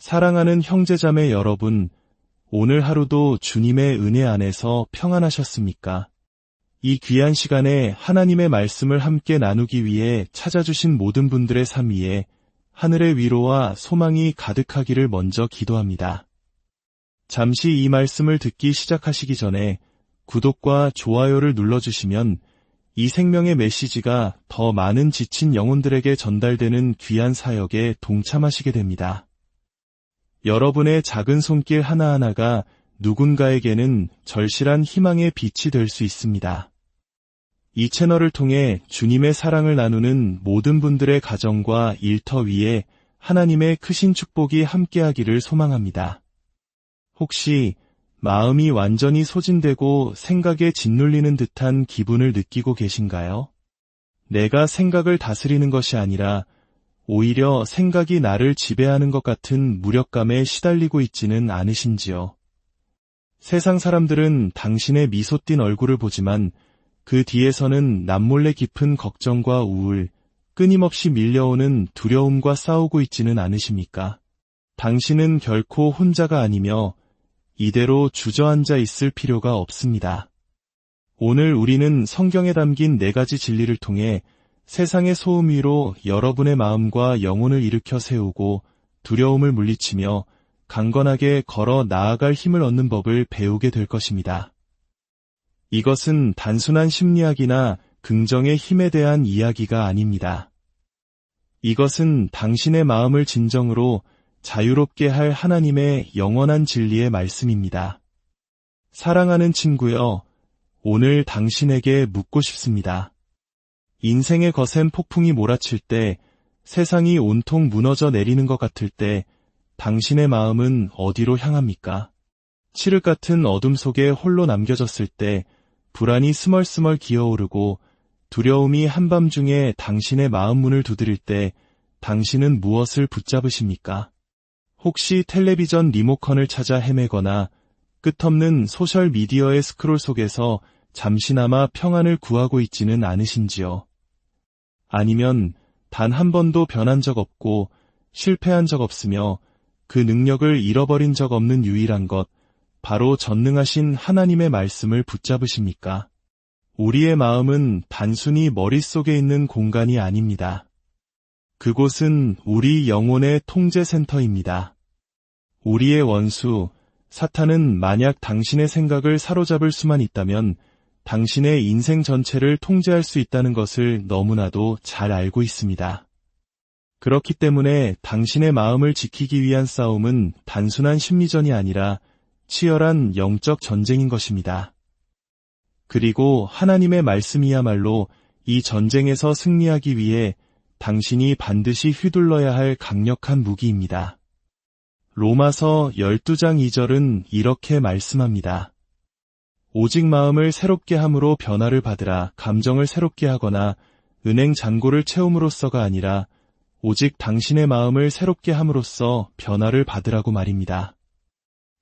사랑하는 형제자매 여러분, 오늘 하루도 주님의 은혜 안에서 평안하셨습니까? 이 귀한 시간에 하나님의 말씀을 함께 나누기 위해 찾아주신 모든 분들의 삶 위에 하늘의 위로와 소망이 가득하기를 먼저 기도합니다. 잠시 이 말씀을 듣기 시작하시기 전에 구독과 좋아요를 눌러주시면 이 생명의 메시지가 더 많은 지친 영혼들에게 전달되는 귀한 사역에 동참하시게 됩니다. 여러분의 작은 손길 하나하나가 누군가에게는 절실한 희망의 빛이 될 수 있습니다. 이 채널을 통해 주님의 사랑을 나누는 모든 분들의 가정과 일터 위에 하나님의 크신 축복이 함께하기를 소망합니다. 혹시 마음이 완전히 소진되고 생각에 짓눌리는 듯한 기분을 느끼고 계신가요? 내가 생각을 다스리는 것이 아니라 오히려 생각이 나를 지배하는 것 같은 무력감에 시달리고 있지는 않으신지요? 세상 사람들은 당신의 미소 띤 얼굴을 보지만 그 뒤에서는 남몰래 깊은 걱정과 우울, 끊임없이 밀려오는 두려움과 싸우고 있지는 않으십니까? 당신은 결코 혼자가 아니며 이대로 주저앉아 있을 필요가 없습니다. 오늘 우리는 성경에 담긴 4가지 진리를 통해 세상의 소음 위로 여러분의 마음과 영혼을 일으켜 세우고 두려움을 물리치며 강건하게 걸어 나아갈 힘을 얻는 법을 배우게 될 것입니다. 이것은 단순한 심리학이나 긍정의 힘에 대한 이야기가 아닙니다. 이것은 당신의 마음을 진정으로 자유롭게 할 하나님의 영원한 진리의 말씀입니다. 사랑하는 친구여, 오늘 당신에게 묻고 싶습니다. 인생의 거센 폭풍이 몰아칠 때, 세상이 온통 무너져 내리는 것 같을 때, 당신의 마음은 어디로 향합니까? 칠흑 같은 어둠 속에 홀로 남겨졌을 때, 불안이 스멀스멀 기어오르고, 두려움이 한밤중에 당신의 마음 문을 두드릴 때, 당신은 무엇을 붙잡으십니까? 혹시 텔레비전 리모컨을 찾아 헤매거나, 끝없는 소셜미디어의 스크롤 속에서 잠시나마 평안을 구하고 있지는 않으신지요? 아니면 단 한 번도 변한 적 없고 실패한 적 없으며 그 능력을 잃어버린 적 없는 유일한 것, 바로 전능하신 하나님의 말씀을 붙잡으십니까? 우리의 마음은 단순히 머릿속에 있는 공간이 아닙니다. 그곳은 우리 영혼의 통제센터입니다. 우리의 원수, 사탄은 만약 당신의 생각을 사로잡을 수만 있다면 당신의 인생 전체를 통제할 수 있다는 것을 너무나도 잘 알고 있습니다. 그렇기 때문에 당신의 마음을 지키기 위한 싸움은 단순한 심리전이 아니라 치열한 영적 전쟁인 것입니다. 그리고 하나님의 말씀이야말로 이 전쟁에서 승리하기 위해 당신이 반드시 휘둘러야 할 강력한 무기입니다. 로마서 12장 2절은 이렇게 말씀합니다. 오직 마음을 새롭게 함으로 변화를 받으라. 감정을 새롭게 하거나 은행 잔고를 채움으로써가 아니라 오직 당신의 마음을 새롭게 함으로써 변화를 받으라고 말입니다.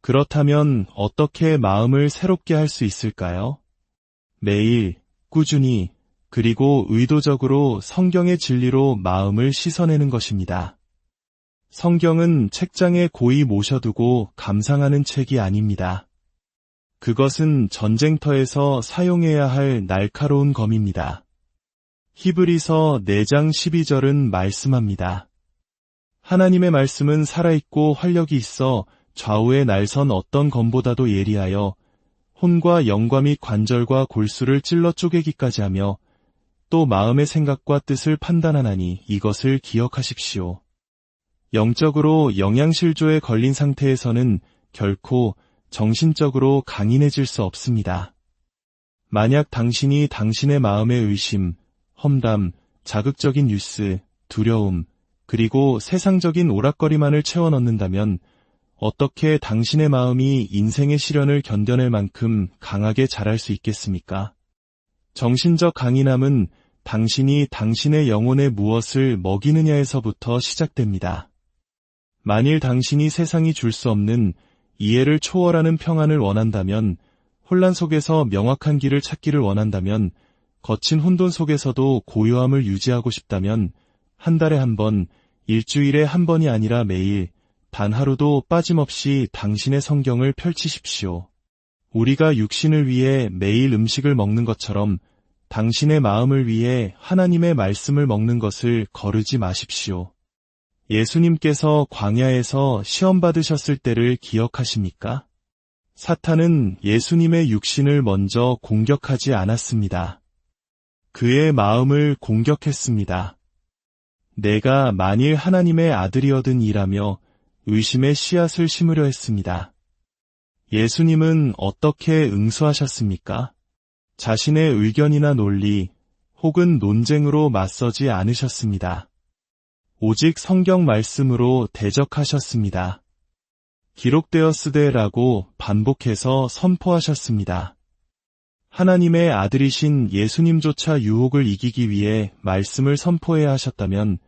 그렇다면 어떻게 마음을 새롭게 할 수 있을까요? 매일, 꾸준히, 그리고 의도적으로 성경의 진리로 마음을 씻어내는 것입니다. 성경은 책장에 고이 모셔두고 감상하는 책이 아닙니다. 그것은 전쟁터에서 사용해야 할 날카로운 검입니다. 히브리서 4장 12절은 말씀합니다. 하나님의 말씀은 살아있고 활력이 있어 좌우의 날선 어떤 검보다도 예리하여 혼과 영과 및 관절과 골수를 찔러 쪼개기까지 하며 또 마음의 생각과 뜻을 판단하나니 이것을 기억하십시오. 영적으로 영양실조에 걸린 상태에서는 결코 정신적으로 강인해질 수 없습니다. 만약 당신이 당신의 마음의 의심, 험담, 자극적인 뉴스, 두려움, 그리고 세상적인 오락거리만을 채워 넣는다면 어떻게 당신의 마음이 인생의 시련을 견뎌낼 만큼 강하게 자랄 수 있겠습니까? 정신적 강인함은 당신이 당신의 영혼에 무엇을 먹이느냐에서부터 시작됩니다. 만일 당신이 세상이 줄 수 없는 이해를 초월하는 평안을 원한다면, 혼란 속에서 명확한 길을 찾기를 원한다면, 거친 혼돈 속에서도 고요함을 유지하고 싶다면, 한 달에 한 번, 일주일에 한 번이 아니라 매일, 단 하루도 빠짐없이 당신의 성경을 펼치십시오. 우리가 육신을 위해 매일 음식을 먹는 것처럼 당신의 마음을 위해 하나님의 말씀을 먹는 것을 거르지 마십시오. 예수님께서 광야에서 시험 받으셨을 때를 기억하십니까? 사탄은 예수님의 육신을 먼저 공격하지 않았습니다. 그의 마음을 공격했습니다. 내가 만일 하나님의 아들이어든 이라며 의심의 씨앗을 심으려 했습니다. 예수님은 어떻게 응수하셨습니까? 자신의 의견이나 논리 혹은 논쟁으로 맞서지 않으셨습니다. 오직 성경 말씀으로 대적하셨습니다. 기록되었으되라고 반복해서 선포하셨습니다. 하나님의 아들이신 예수님조차 유혹을 이기기 위해 말씀을 선포해야 하셨다면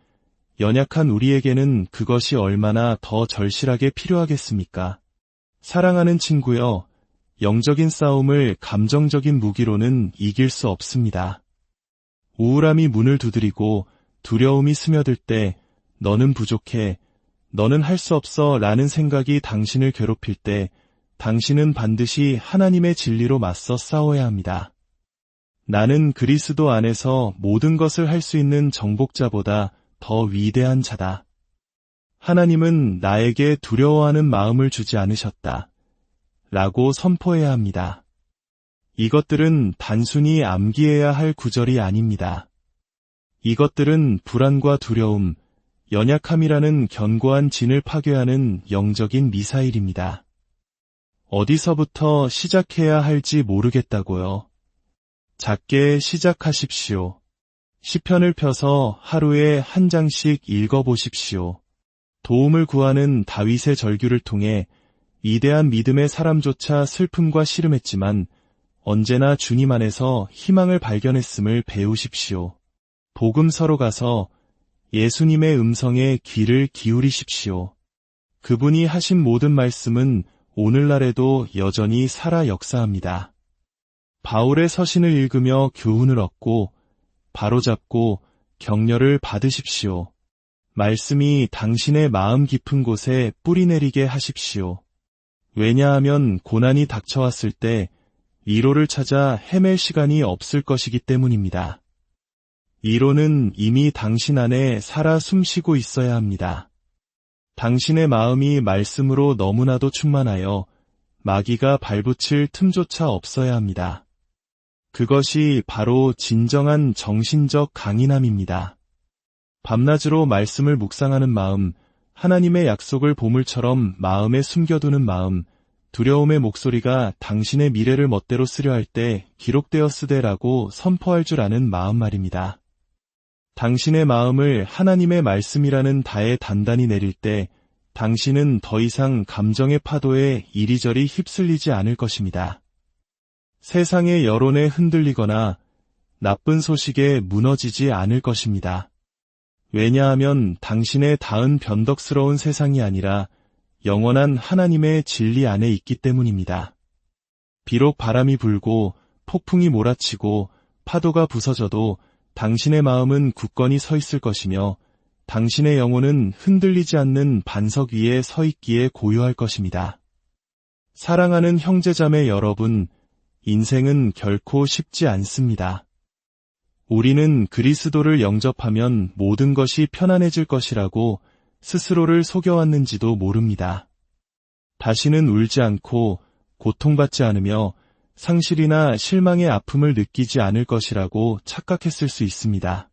연약한 우리에게는 그것이 얼마나 더 절실하게 필요하겠습니까? 사랑하는 친구여, 영적인 싸움을 감정적인 무기로는 이길 수 없습니다. 우울함이 문을 두드리고 두려움이 스며들 때 너는 부족해, 너는 할 수 없어 라는 생각이 당신을 괴롭힐 때 당신은 반드시 하나님의 진리로 맞서 싸워야 합니다. 나는 그리스도 안에서 모든 것을 할 수 있는 정복자보다 더 위대한 자다. 하나님은 나에게 두려워하는 마음을 주지 않으셨다. 라고 선포해야 합니다. 이것들은 단순히 암기해야 할 구절이 아닙니다. 이것들은 불안과 두려움, 연약함이라는 견고한 진을 파괴하는 영적인 미사일입니다. 어디서부터 시작해야 할지 모르겠다고요. 작게 시작하십시오. 시편을 펴서 하루에 한 장씩 읽어보십시오. 도움을 구하는 다윗의 절규를 통해 위대한 믿음의 사람조차 슬픔과 씨름했지만 언제나 주님 안에서 희망을 발견했음을 배우십시오. 복음서로 가서 예수님의 음성에 귀를 기울이십시오. 그분이 하신 모든 말씀은 오늘날에도 여전히 살아 역사합니다. 바울의 서신을 읽으며 교훈을 얻고 바로잡고 격려를 받으십시오. 말씀이 당신의 마음 깊은 곳에 뿌리내리게 하십시오. 왜냐하면 고난이 닥쳐왔을 때 위로를 찾아 헤맬 시간이 없을 것이기 때문입니다. 위로는 이미 당신 안에 살아 숨쉬고 있어야 합니다. 당신의 마음이 말씀으로 너무나도 충만하여 마귀가 발붙일 틈조차 없어야 합니다. 그것이 바로 진정한 정신적 강인함입니다. 밤낮으로 말씀을 묵상하는 마음, 하나님의 약속을 보물처럼 마음에 숨겨두는 마음, 두려움의 목소리가 당신의 미래를 멋대로 쓰려 할 때 기록되었으되라고 선포할 줄 아는 마음 말입니다. 당신의 마음을 하나님의 말씀이라는 다에 단단히 내릴 때 당신은 더 이상 감정의 파도에 이리저리 휩쓸리지 않을 것입니다. 세상의 여론에 흔들리거나 나쁜 소식에 무너지지 않을 것입니다. 왜냐하면 당신의 닿은 변덕스러운 세상이 아니라 영원한 하나님의 진리 안에 있기 때문입니다. 비록 바람이 불고 폭풍이 몰아치고 파도가 부서져도 당신의 마음은 굳건히 서 있을 것이며 당신의 영혼은 흔들리지 않는 반석 위에 서 있기에 고요할 것입니다. 사랑하는 형제자매 여러분, 인생은 결코 쉽지 않습니다. 우리는 그리스도를 영접하면 모든 것이 편안해질 것이라고 스스로를 속여왔는지도 모릅니다. 다시는 울지 않고 고통받지 않으며 상실이나 실망의 아픔을 느끼지 않을 것이라고 착각했을 수 있습니다.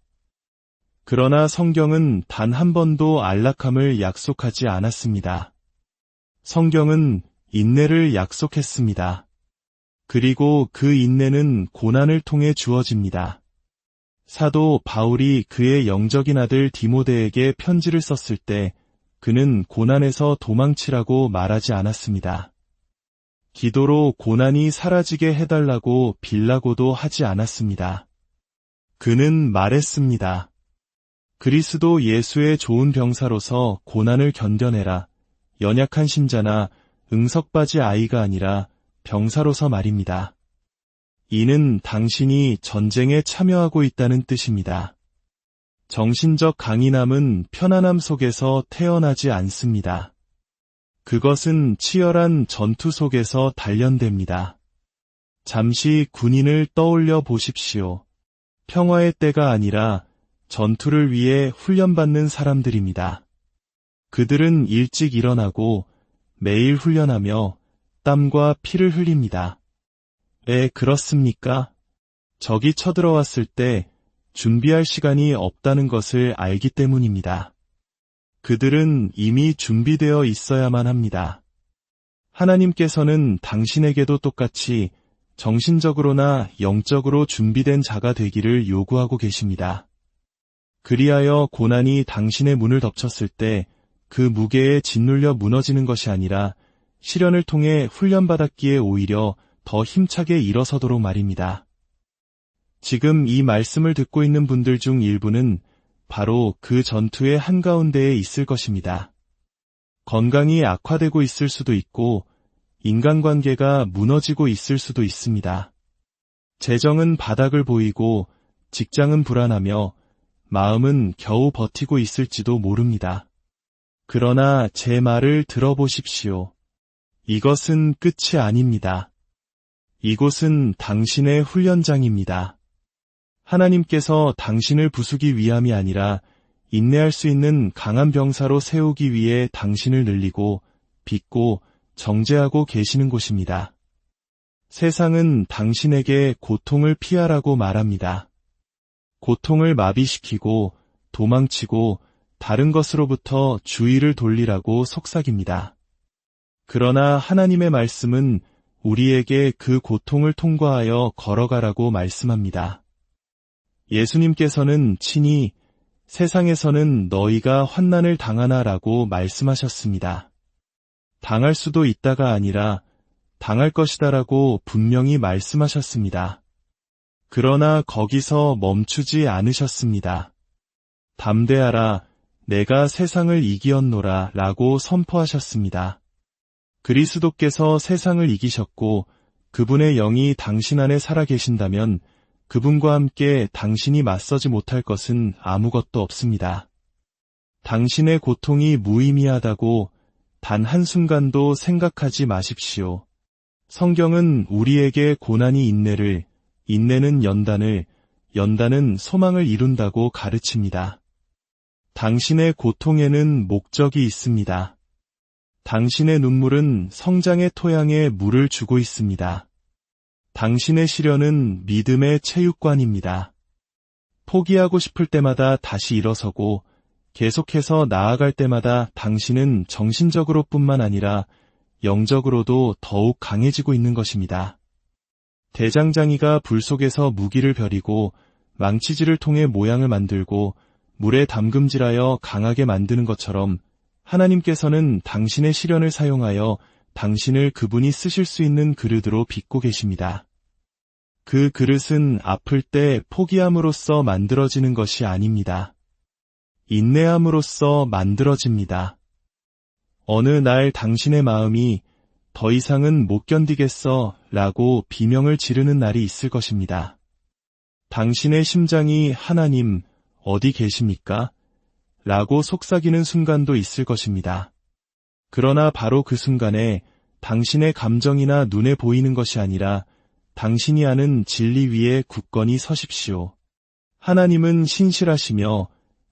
그러나 성경은 단 한 번도 안락함을 약속하지 않았습니다. 성경은 인내를 약속했습니다. 그리고 그 인내는 고난을 통해 주어집니다. 사도 바울이 그의 영적인 아들 디모데에게 편지를 썼을 때 그는 고난에서 도망치라고 말하지 않았습니다. 기도로 고난이 사라지게 해달라고 빌라고도 하지 않았습니다. 그는 말했습니다. 그리스도 예수의 좋은 병사로서 고난을 견뎌내라. 연약한 신자나 응석바지 아이가 아니라 병사로서 말입니다. 이는 당신이 전쟁에 참여하고 있다는 뜻입니다. 정신적 강인함은 편안함 속에서 태어나지 않습니다. 그것은 치열한 전투 속에서 단련됩니다. 잠시 군인을 떠올려 보십시오. 평화의 때가 아니라 전투를 위해 훈련받는 사람들입니다. 그들은 일찍 일어나고 매일 훈련하며 땀과 피를 흘립니다. 왜 그렇습니까? 적이 쳐들어왔을 때 준비할 시간이 없다는 것을 알기 때문입니다. 그들은 이미 준비되어 있어야만 합니다. 하나님께서는 당신에게도 똑같이 정신적으로나 영적으로 준비된 자가 되기를 요구하고 계십니다. 그리하여 고난이 당신의 문을 덮쳤을 때 그 무게에 짓눌려 무너지는 것이 아니라 시련을 통해 훈련받았기에 오히려 더 힘차게 일어서도록 말입니다. 지금 이 말씀을 듣고 있는 분들 중 일부는 바로 그 전투의 한가운데에 있을 것입니다. 건강이 악화되고 있을 수도 있고 인간관계가 무너지고 있을 수도 있습니다. 재정은 바닥을 보이고 직장은 불안하며 마음은 겨우 버티고 있을지도 모릅니다. 그러나 제 말을 들어보십시오. 이것은 끝이 아닙니다. 이곳은 당신의 훈련장입니다. 하나님께서 당신을 부수기 위함이 아니라 인내할 수 있는 강한 병사로 세우기 위해 당신을 늘리고 빚고 정죄하고 계시는 곳입니다. 세상은 당신에게 고통을 피하라고 말합니다. 고통을 마비시키고 도망치고 다른 것으로부터 주의를 돌리라고 속삭입니다. 그러나 하나님의 말씀은 우리에게 그 고통을 통과하여 걸어가라고 말씀합니다. 예수님께서는 친히 세상에서는 너희가 환난을 당하나라고 말씀하셨습니다. 당할 수도 있다가 아니라 당할 것이다라고 분명히 말씀하셨습니다. 그러나 거기서 멈추지 않으셨습니다. 담대하라, 내가 세상을 이기었노라 라고 선포하셨습니다. 그리스도께서 세상을 이기셨고 그분의 영이 당신 안에 살아계신다면 그분과 함께 당신이 맞서지 못할 것은 아무것도 없습니다. 당신의 고통이 무의미하다고 단 한순간도 생각하지 마십시오. 성경은 우리에게 고난이 인내를, 인내는 연단을, 연단은 소망을 이룬다고 가르칩니다. 당신의 고통에는 목적이 있습니다. 당신의 눈물은 성장의 토양에 물을 주고 있습니다. 당신의 시련은 믿음의 체육관입니다. 포기하고 싶을 때마다 다시 일어서고 계속해서 나아갈 때마다 당신은 정신적으로뿐만 아니라 영적으로도 더욱 강해지고 있는 것입니다. 대장장이가 불 속에서 무기를 벼리고 망치질을 통해 모양을 만들고 물에 담금질하여 강하게 만드는 것처럼 하나님께서는 당신의 시련을 사용하여 당신을 그분이 쓰실 수 있는 그릇으로 빚고 계십니다. 그 그릇은 아플 때 포기함으로써 만들어지는 것이 아닙니다. 인내함으로써 만들어집니다. 어느 날 당신의 마음이 더 이상은 못 견디겠어 라고 비명을 지르는 날이 있을 것입니다. 당신의 심장이 하나님, 어디 계십니까? 라고 속삭이는 순간도 있을 것입니다. 그러나 바로 그 순간에 당신의 감정이나 눈에 보이는 것이 아니라 당신이 아는 진리 위에 굳건히 서십시오. 하나님은 신실하시며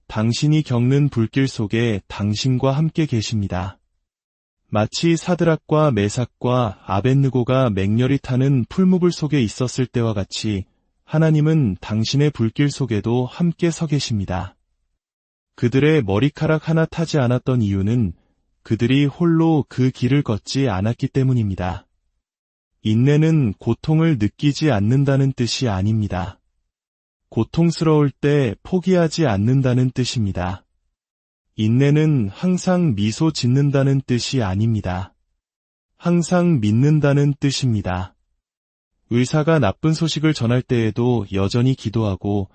당신이 겪는 불길 속에 당신과 함께 계십니다. 마치 사드락과 메삭과 아벳느고가 맹렬히 타는 풀무불 속에 있었을 때와 같이 하나님은 당신의 불길 속에도 함께 서 계십니다. 그들의 머리카락 하나 타지 않았던 이유는 그들이 홀로 그 길을 걷지 않았기 때문입니다. 인내는 고통을 느끼지 않는다는 뜻이 아닙니다. 고통스러울 때 포기하지 않는다는 뜻입니다. 인내는 항상 미소 짓는다는 뜻이 아닙니다. 항상 믿는다는 뜻입니다. 의사가 나쁜 소식을 전할 때에도 여전히 기도하고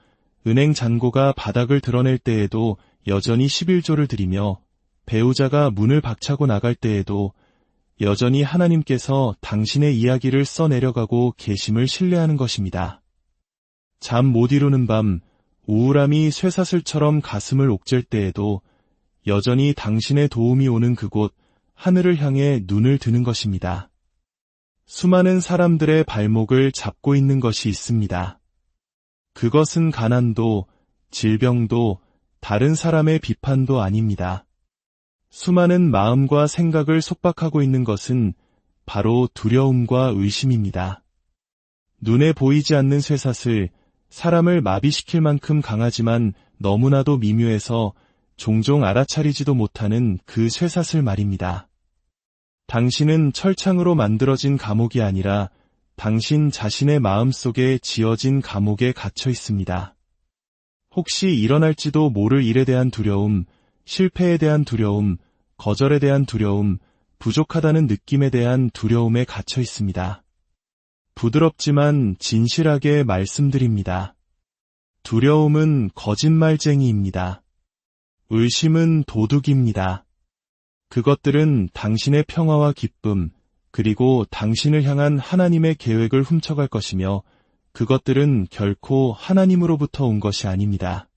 은행 잔고가 바닥을 드러낼 때에도 여전히 11조를 드리며 배우자가 문을 박차고 나갈 때에도 여전히 하나님께서 당신의 이야기를 써내려가고 계심을 신뢰하는 것입니다. 잠 못 이루는 밤, 우울함이 쇠사슬처럼 가슴을 옥죄일 때에도 여전히 당신의 도움이 오는 그곳 하늘을 향해 눈을 드는 것입니다. 수많은 사람들의 발목을 잡고 있는 것이 있습니다. 그것은 가난도, 질병도, 다른 사람의 비판도 아닙니다. 수많은 마음과 생각을 속박하고 있는 것은 바로 두려움과 의심입니다. 눈에 보이지 않는 쇠사슬, 사람을 마비시킬 만큼 강하지만 너무나도 미묘해서 종종 알아차리지도 못하는 그 쇠사슬 말입니다. 당신은 철창으로 만들어진 감옥이 아니라 당신 자신의 마음속에 지어진 감옥에 갇혀 있습니다. 혹시 일어날지도 모를 일에 대한 두려움, 실패에 대한 두려움, 거절에 대한 두려움, 부족하다는 느낌에 대한 두려움에 갇혀 있습니다. 부드럽지만 진실하게 말씀드립니다. 두려움은 거짓말쟁이입니다. 의심은 도둑입니다. 그것들은 당신의 평화와 기쁨, 그리고 당신을 향한 하나님의 계획을 훔쳐갈 것이며 그것들은 결코 하나님으로부터 온 것이 아닙니다.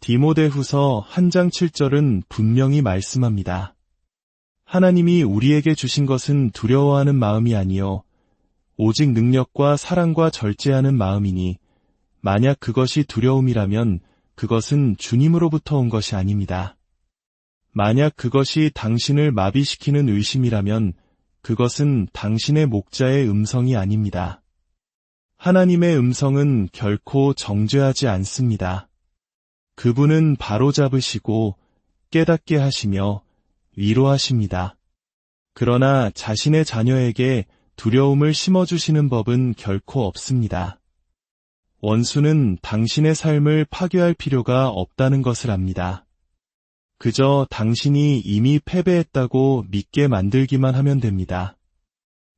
디모데후서 1장 7절은 분명히 말씀합니다. 하나님이 우리에게 주신 것은 두려워하는 마음이 아니요 오직 능력과 사랑과 절제하는 마음이니 만약 그것이 두려움이라면 그것은 주님으로부터 온 것이 아닙니다. 만약 그것이 당신을 마비시키는 의심이라면 그것은 당신의 목자의 음성이 아닙니다. 하나님의 음성은 결코 정죄하지 않습니다. 그분은 바로잡으시고 깨닫게 하시며 위로하십니다. 그러나 자신의 자녀에게 두려움을 심어주시는 법은 결코 없습니다. 원수는 당신의 삶을 파괴할 필요가 없다는 것을 압니다. 그저 당신이 이미 패배했다고 믿게 만들기만 하면 됩니다.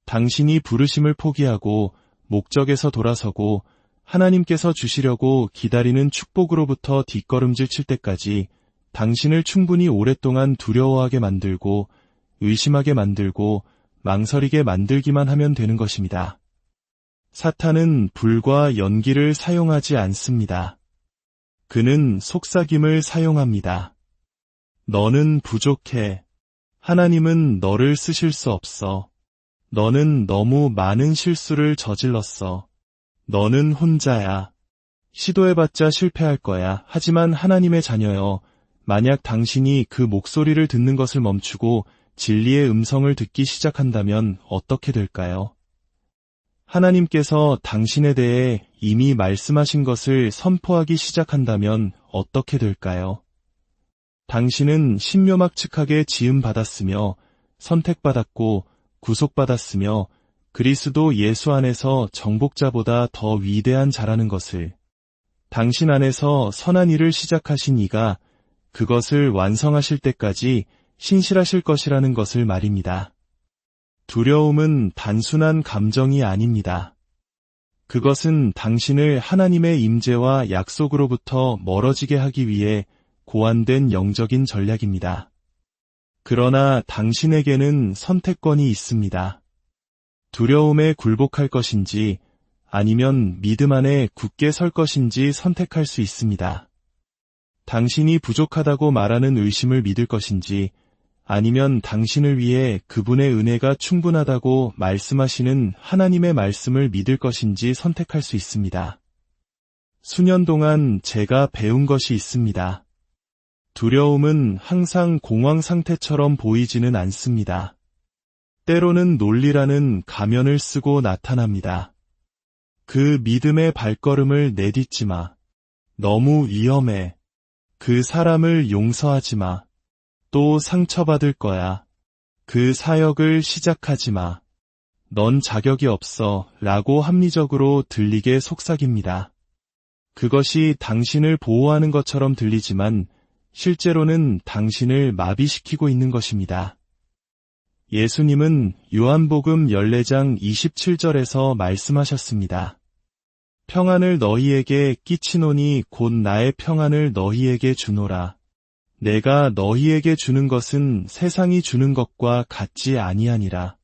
당신이 부르심을 포기하고 목적에서 돌아서고 하나님께서 주시려고 기다리는 축복으로부터 뒷걸음질 칠 때까지 당신을 충분히 오랫동안 두려워하게 만들고 의심하게 만들고 망설이게 만들기만 하면 되는 것입니다. 사탄은 불과 연기를 사용하지 않습니다. 그는 속삭임을 사용합니다. 너는 부족해. 하나님은 너를 쓰실 수 없어. 너는 너무 많은 실수를 저질렀어. 너는 혼자야. 시도해봤자 실패할 거야. 하지만 하나님의 자녀여, 만약 당신이 그 목소리를 듣는 것을 멈추고 진리의 음성을 듣기 시작한다면 어떻게 될까요? 하나님께서 당신에 대해 이미 말씀하신 것을 선포하기 시작한다면 어떻게 될까요? 당신은 신묘막측하게 지음받았으며 선택받았고 구속받았으며 그리스도 예수 안에서 정복자보다 더 위대한 자라는 것을, 당신 안에서 선한 일을 시작하신 이가 그것을 완성하실 때까지 신실하실 것이라는 것을 말입니다. 두려움은 단순한 감정이 아닙니다. 그것은 당신을 하나님의 임재와 약속으로부터 멀어지게 하기 위해 고안된 영적인 전략입니다. 그러나 당신에게는 선택권이 있습니다. 두려움에 굴복할 것인지 아니면 믿음 안에 굳게 설 것인지 선택할 수 있습니다. 당신이 부족하다고 말하는 의심을 믿을 것인지 아니면 당신을 위해 그분의 은혜가 충분하다고 말씀하시는 하나님의 말씀을 믿을 것인지 선택할 수 있습니다. 수년 동안 제가 배운 것이 있습니다. 두려움은 항상 공황 상태처럼 보이지는 않습니다. 때로는 논리라는 가면을 쓰고 나타납니다. 그 믿음의 발걸음을 내딛지 마. 너무 위험해. 그 사람을 용서하지 마. 또 상처받을 거야. 그 사역을 시작하지 마. 넌 자격이 없어. 라고 합리적으로 들리게 속삭입니다. 그것이 당신을 보호하는 것처럼 들리지만 실제로는 당신을 마비시키고 있는 것입니다. 예수님은 요한복음 14장 27절에서 말씀하셨습니다. 평안을 너희에게 끼치노니 곧 나의 평안을 너희에게 주노라. 내가 너희에게 주는 것은 세상이 주는 것과 같지 아니하니라.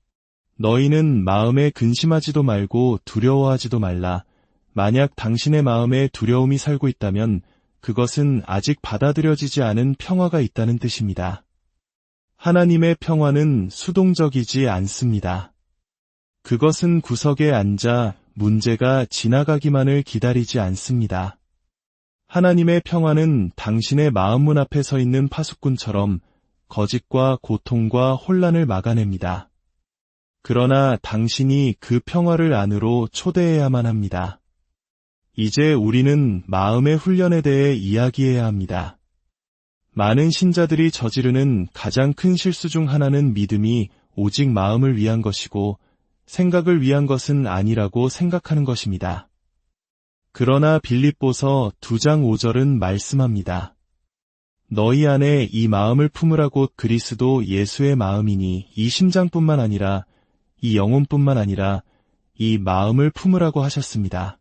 너희는 마음에 근심하지도 말고 두려워하지도 말라. 만약 당신의 마음에 두려움이 살고 있다면 그것은 아직 받아들여지지 않은 평화가 있다는 뜻입니다. 하나님의 평화는 수동적이지 않습니다. 그것은 구석에 앉아 문제가 지나가기만을 기다리지 않습니다. 하나님의 평화는 당신의 마음 문 앞에 서 있는 파수꾼처럼 거짓과 고통과 혼란을 막아냅니다. 그러나 당신이 그 평화를 안으로 초대해야만 합니다. 이제 우리는 마음의 훈련에 대해 이야기해야 합니다. 많은 신자들이 저지르는 가장 큰 실수 중 하나는 믿음이 오직 마음을 위한 것이고 생각을 위한 것은 아니라고 생각하는 것입니다. 그러나 빌립보서 2장 5절은 말씀합니다. 너희 안에 이 마음을 품으라 곧 그리스도 예수의 마음이니 이 심장뿐만 아니라 이 영혼뿐만 아니라 이 마음을 품으라고 하셨습니다.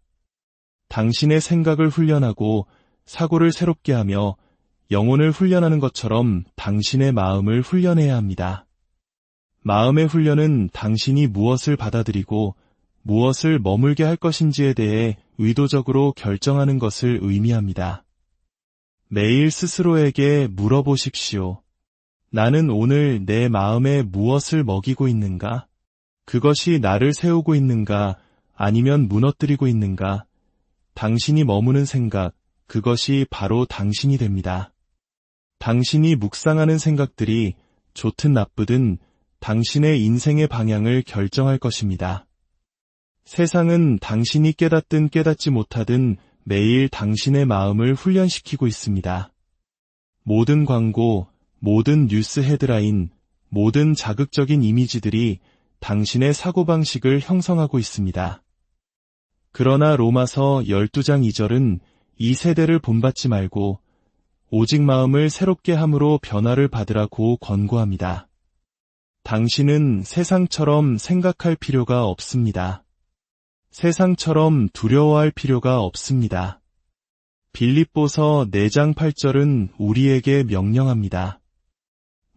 당신의 생각을 훈련하고 사고를 새롭게 하며 영혼을 훈련하는 것처럼 당신의 마음을 훈련해야 합니다. 마음의 훈련은 당신이 무엇을 받아들이고 무엇을 머물게 할 것인지에 대해 의도적으로 결정하는 것을 의미합니다. 매일 스스로에게 물어보십시오. 나는 오늘 내 마음에 무엇을 먹이고 있는가? 그것이 나를 세우고 있는가? 아니면 무너뜨리고 있는가? 당신이 머무는 생각, 그것이 바로 당신이 됩니다. 당신이 묵상하는 생각들이 좋든 나쁘든 당신의 인생의 방향을 결정할 것입니다. 세상은 당신이 깨닫든 깨닫지 못하든 매일 당신의 마음을 훈련시키고 있습니다. 모든 광고, 모든 뉴스 헤드라인, 모든 자극적인 이미지들이 당신의 사고방식을 형성하고 있습니다. 그러나 로마서 12장 2절은 이 세대를 본받지 말고 오직 마음을 새롭게 함으로 변화를 받으라고 권고합니다. 당신은 세상처럼 생각할 필요가 없습니다. 세상처럼 두려워할 필요가 없습니다. 빌립보서 4장 8절은 우리에게 명령합니다.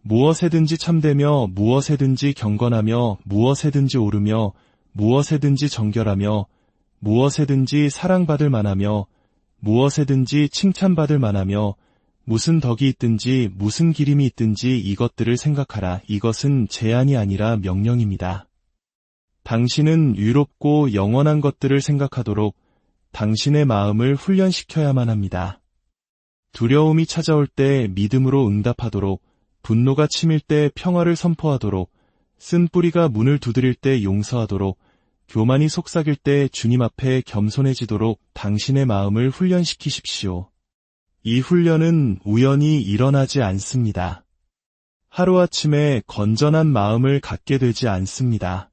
무엇에든지 참되며 무엇에든지 경건하며 무엇에든지 옳으며 무엇에든지 정결하며 무엇에든지 사랑받을 만하며 무엇에든지 칭찬받을 만하며 무슨 덕이 있든지 무슨 기림이 있든지 이것들을 생각하라. 이것은 제안이 아니라 명령입니다. 당신은 유롭고 영원한 것들을 생각하도록 당신의 마음을 훈련시켜야만 합니다. 두려움이 찾아올 때 믿음으로 응답하도록, 분노가 치밀 때 평화를 선포하도록, 쓴 뿌리가 문을 두드릴 때 용서하도록, 교만이 속삭일 때 주님 앞에 겸손해지도록 당신의 마음을 훈련시키십시오. 이 훈련은 우연히 일어나지 않습니다. 하루아침에 건전한 마음을 갖게 되지 않습니다.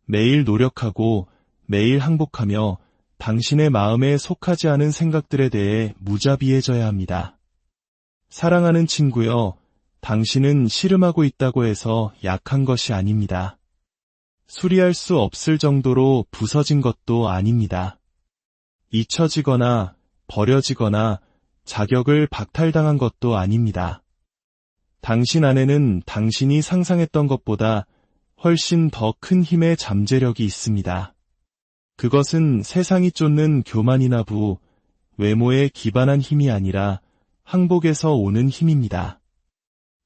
매일 노력하고 매일 항복하며 당신의 마음에 속하지 않은 생각들에 대해 무자비해져야 합니다. 사랑하는 친구여, 당신은 씨름하고 있다고 해서 약한 것이 아닙니다. 수리할 수 없을 정도로 부서진 것도 아닙니다. 잊혀지거나 버려지거나 자격을 박탈당한 것도 아닙니다. 당신 안에는 당신이 상상했던 것보다 훨씬 더 큰 힘의 잠재력이 있습니다. 그것은 세상이 쫓는 교만이나 부, 외모에 기반한 힘이 아니라 항복에서 오는 힘입니다.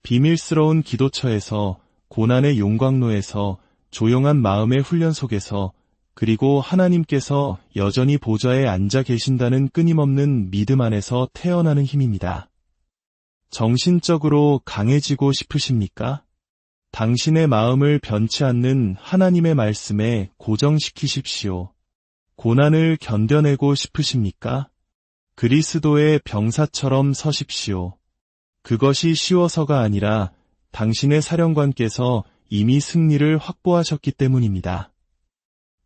비밀스러운 기도처에서, 고난의 용광로에서, 조용한 마음의 훈련 속에서, 그리고 하나님께서 여전히 보좌에 앉아 계신다는 끊임없는 믿음 안에서 태어나는 힘입니다. 정신적으로 강해지고 싶으십니까? 당신의 마음을 변치 않는 하나님의 말씀에 고정시키십시오. 고난을 견뎌내고 싶으십니까? 그리스도의 병사처럼 서십시오. 그것이 쉬워서가 아니라 당신의 사령관께서 이미 승리를 확보하셨기 때문입니다.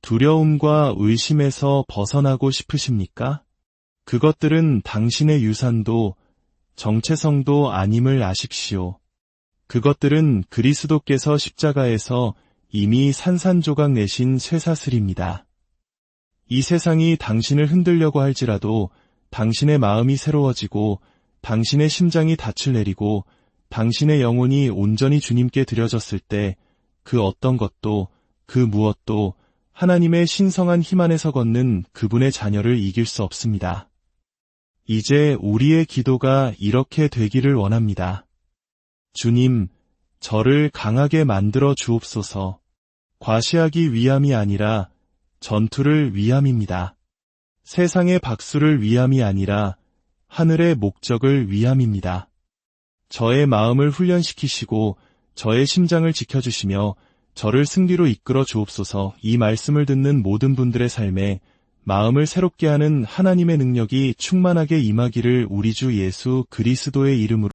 두려움과 의심에서 벗어나고 싶으십니까? 그것들은 당신의 유산도 정체성도 아님을 아십시오. 그것들은 그리스도께서 십자가에서 이미 산산조각 내신 쇠사슬입니다. 이 세상이 당신을 흔들려고 할지라도 당신의 마음이 새로워지고 당신의 심장이 닻을 내리고 당신의 영혼이 온전히 주님께 드려졌을 때 그 어떤 것도 그 무엇도 하나님의 신성한 힘 안에서 걷는 그분의 자녀를 이길 수 없습니다. 이제 우리의 기도가 이렇게 되기를 원합니다. 주님, 저를 강하게 만들어 주옵소서. 과시하기 위함이 아니라 전투를 위함입니다. 세상의 박수를 위함이 아니라 하늘의 목적을 위함입니다. 저의 마음을 훈련시키시고 저의 심장을 지켜주시며 저를 승리로 이끌어 주옵소서. 이 말씀을 듣는 모든 분들의 삶에 마음을 새롭게 하는 하나님의 능력이 충만하게 임하기를 우리 주 예수 그리스도의 이름으로